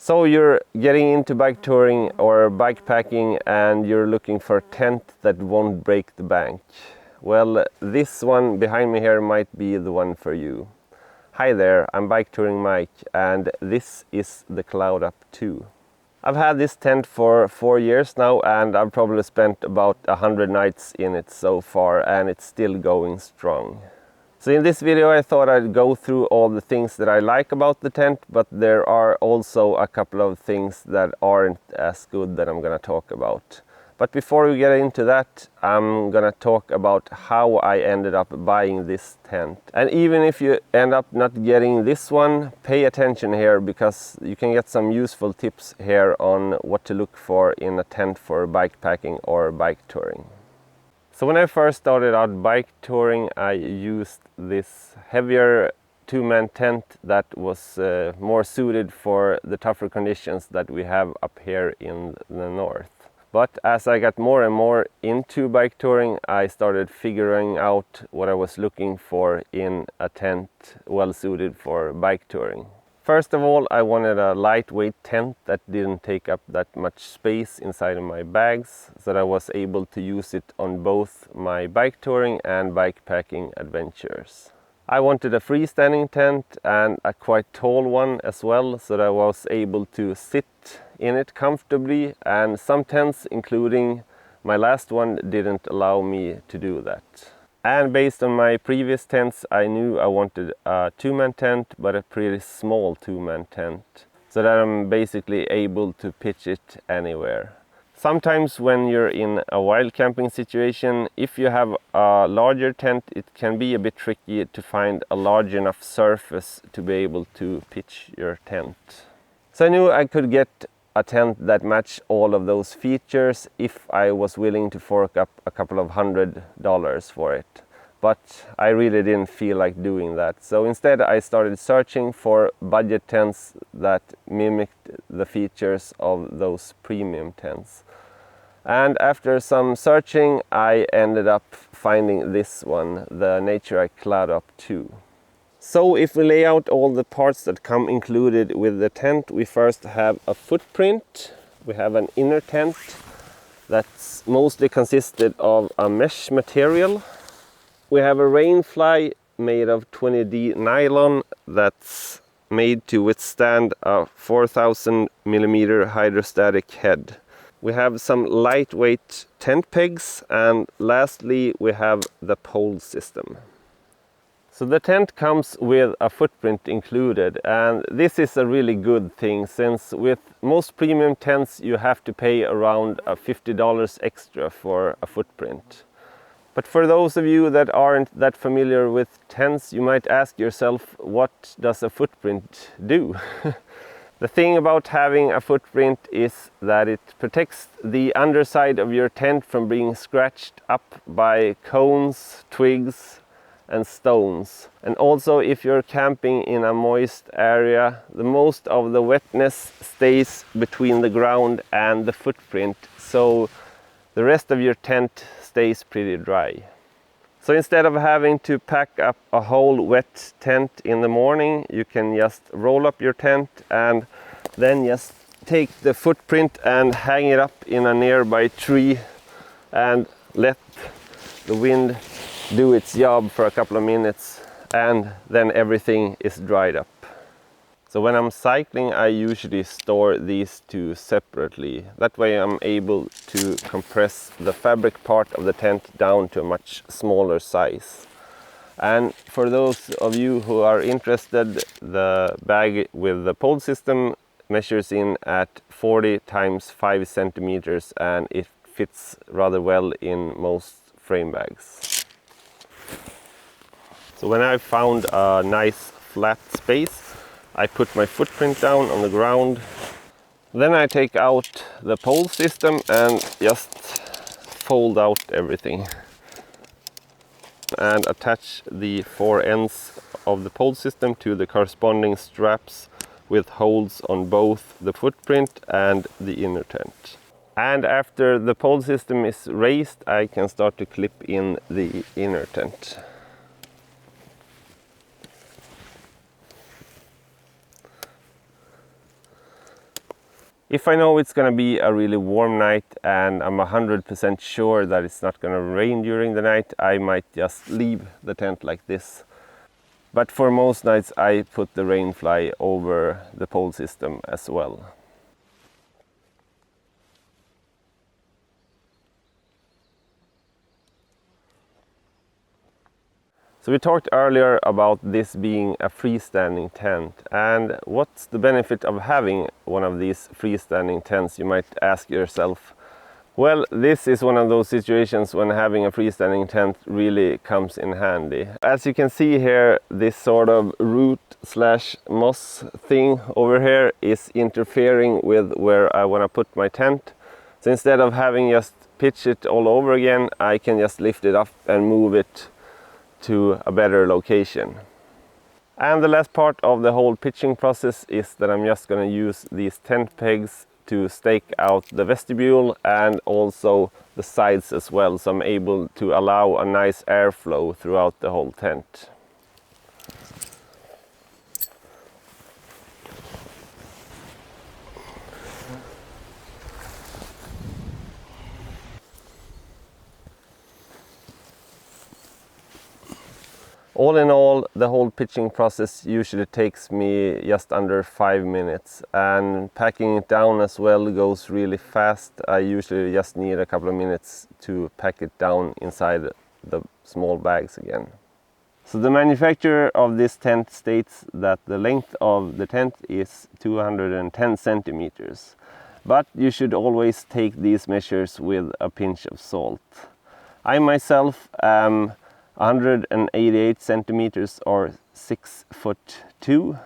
So you're getting into bike touring or bike packing and you're looking for a tent that won't break the bank. Well, this one behind me here might be the one for you. Hi there, I'm Bike Touring Mike and this is the Cloud Up 2. I've had this tent for 4 years now and I've probably spent about 100 nights in it so far and it's still going strong. So in this video I thought I'd go through all the things that I like about the tent, but there are also a couple of things that aren't as good that I'm gonna talk about. But before we get into that, I'm gonna talk about how I ended up buying this tent. And even if you end up not getting this one, pay attention here because you can get some useful tips here on what to look for in a tent for bike packing or bike touring. So when I first started out bike touring, I used this heavier two-man tent that was more suited for the tougher conditions that we have up here in the north. But as I got more and more into bike touring, I started figuring out what I was looking for in a tent well suited for bike touring. First of all, I wanted a lightweight tent that didn't take up that much space inside of my bags, so that I was able to use it on both my bike touring and bike packing adventures. I wanted a freestanding tent and a quite tall one as well, so that I was able to sit in it comfortably, and some tents, including my last one, didn't allow me to do that. And based on my previous tents, I knew I wanted a two-man tent, but a pretty small two-man tent, so that I'm basically able to pitch it anywhere. Sometimes when you're in a wild camping situation, if you have a larger tent, it can be a bit tricky to find a large enough surface to be able to pitch your tent. So I knew I could get a tent that matched all of those features if I was willing to fork up a couple of $100 for it. But I really didn't feel like doing that. So instead I started searching for budget tents that mimicked the features of those premium tents. And after some searching, I ended up finding this one, the Naturehike Cloud Up 2. So if we lay out all the parts that come included with the tent, we first have a footprint. We have an inner tent that's mostly consisted of a mesh material. We have a rain fly made of 20D nylon that's made to withstand a 4000 millimeter hydrostatic head. We have some lightweight tent pegs, and lastly we have the pole system. So the tent comes with a footprint included, and this is a really good thing, since with most premium tents you have to pay around $50 extra for a footprint. But for those of you that aren't that familiar with tents, you might ask yourself, what does a footprint do? The thing about having a footprint is that it protects the underside of your tent from being scratched up by cones, twigs, and stones. And also, if you're camping in a moist area, the most of the wetness stays between the ground and the footprint, so the rest of your tent stays pretty dry. So instead of having to pack up a whole wet tent in the morning, you can just roll up your tent and then just take the footprint and hang it up in a nearby tree and let the wind do its job for a couple of minutes, and then everything is dried up. So when I'm cycling, I usually store these two separately. That way I'm able to compress the fabric part of the tent down to a much smaller size. And for those of you who are interested, the bag with the pole system measures in at 40 times 5 centimeters, and it fits rather well in most frame bags. So when I found a nice flat space, I put my footprint down on the ground. Then I take out the pole system and just fold out everything and attach the 4 ends of the pole system to the corresponding straps with holes on both the footprint and the inner tent. And after the pole system is raised, I can start to clip in the inner tent. If I know it's gonna be a really warm night and I'm 100% sure that it's not gonna rain during the night, I might just leave the tent like this. But for most nights I put the rain fly over the pole system as well. So we talked earlier about this being a freestanding tent, and what's the benefit of having one of these freestanding tents, you might ask yourself. Well, this is one of those situations when having a freestanding tent really comes in handy. As you can see here, this sort of root slash moss thing over here is interfering with where I want to put my tent. So instead of having just pitch it all over again, I can just lift it up and move it to a better location. And the last part of the whole pitching process is that I'm just going to use these tent pegs to stake out the vestibule and also the sides as well, so I'm able to allow a nice airflow throughout the whole tent. All in all, the whole pitching process usually takes me just under 5 minutes, and packing it down as well goes really fast. I usually just need a couple of minutes to pack it down inside the small bags again. So the manufacturer of this tent states that the length of the tent is 210 centimeters, but you should always take these measures with a pinch of salt. I myself am 188 centimeters or 6'2".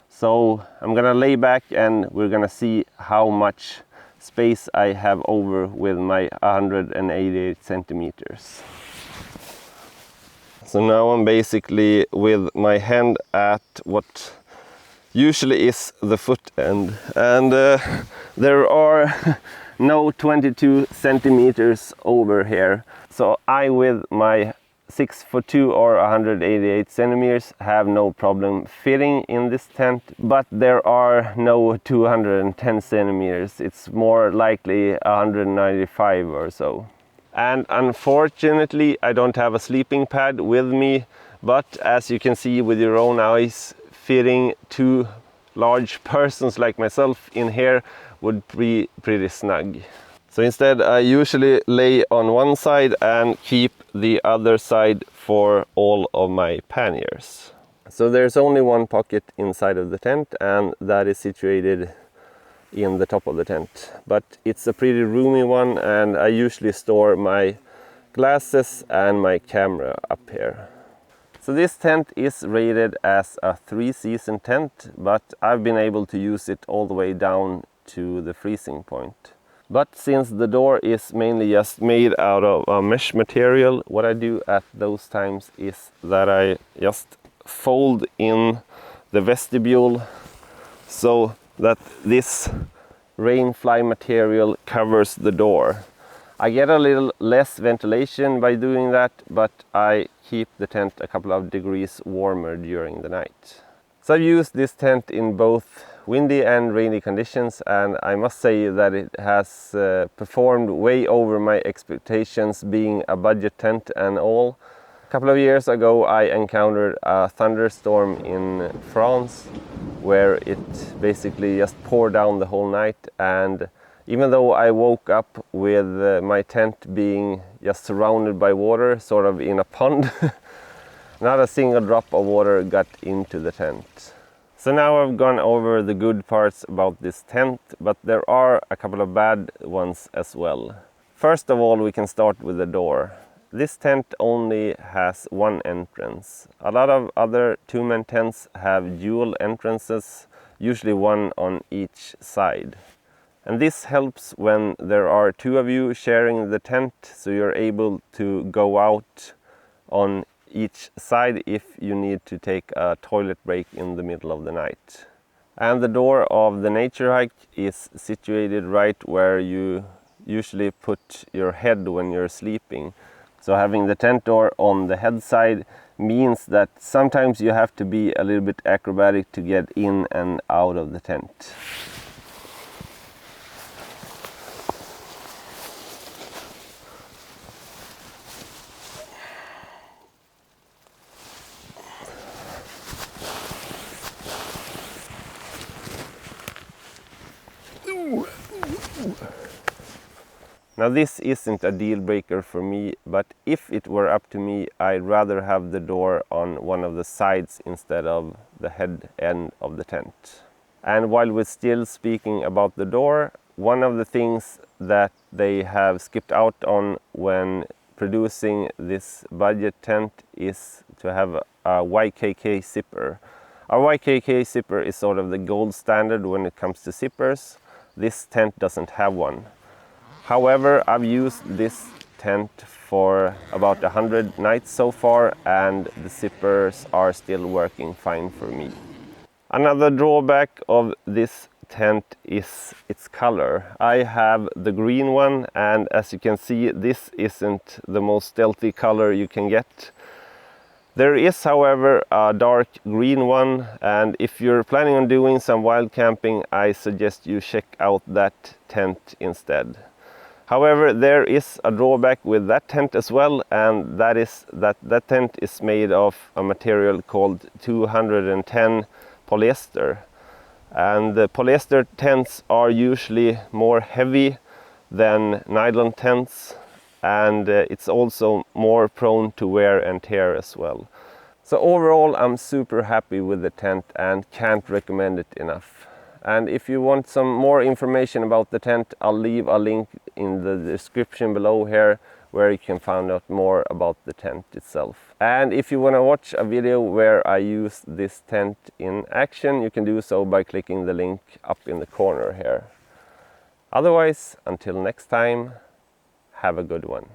So I'm gonna lay back and we're gonna see how much space I have over with my 188 centimeters. So now I'm basically with my hand at what usually is the foot end, and there are no 22 centimeters over here. So I, with my 6'2" or 188 centimeters, have no problem fitting in this tent, but there are no 210 centimeters. It's more likely 195 or so. And unfortunately I don't have a sleeping pad with me, but as you can see with your own eyes, fitting two large persons like myself in here would be pretty snug. So instead I usually lay on one side and keep the other side for all of my panniers. So there's only one pocket inside of the tent, and that is situated in the top of the tent. But it's a pretty roomy one, and I usually store my glasses and my camera up here. So this tent is rated as a 3-season tent, but I've been able to use it all the way down to the freezing point. But since the door is mainly just made out of a mesh material, what I do at those times is that I just fold in the vestibule so that this rainfly material covers the door. I get a little less ventilation by doing that, but I keep the tent a couple of degrees warmer during the night. So I've used this tent in both windy and rainy conditions, and I must say that it has performed way over my expectations, being a budget tent and all. A couple of years ago I encountered a thunderstorm in France where it basically just poured down the whole night, and even though I woke up with my tent being just surrounded by water, sort of in a pond, not a single drop of water got into the tent. So now I've gone over the good parts about this tent, but there are a couple of bad ones as well. First of all, we can start with the door. This tent only has one entrance. A lot of other two-man tents have dual entrances, usually one on each side. And this helps when there are two of you sharing the tent, so you're able to go out on each side if you need to take a toilet break in the middle of the night. And the door of the Naturehike is situated right where you usually put your head when you're sleeping. So having the tent door on the head side means that sometimes you have to be a little bit acrobatic to get in and out of the tent. Now this isn't a deal breaker for me, but if it were up to me, I'd rather have the door on one of the sides instead of the head end of the tent. And while we're still speaking about the door, one of the things that they have skipped out on when producing this budget tent is to have a YKK zipper. Our YKK zipper is sort of the gold standard when it comes to zippers. This tent doesn't have one. However, I've used this tent for about 100 nights so far, and the zippers are still working fine for me. Another drawback of this tent is its color. I have the green one, and as you can see, this isn't the most stealthy color you can get. There is, however, a dark green one, and if you're planning on doing some wild camping, I suggest you check out that tent instead. However, there is a drawback with that tent as well, and that is that tent is made of a material called 210 polyester. And the polyester tents are usually more heavy than nylon tents, and it's also more prone to wear and tear as well. So overall, I'm super happy with the tent and can't recommend it enough. And if you want some more information about the tent, I'll leave a link in the description below here where you can find out more about the tent itself. And if you want to watch a video where I use this tent in action, you can do so by clicking the link up in the corner here. Otherwise, until next time, have a good one.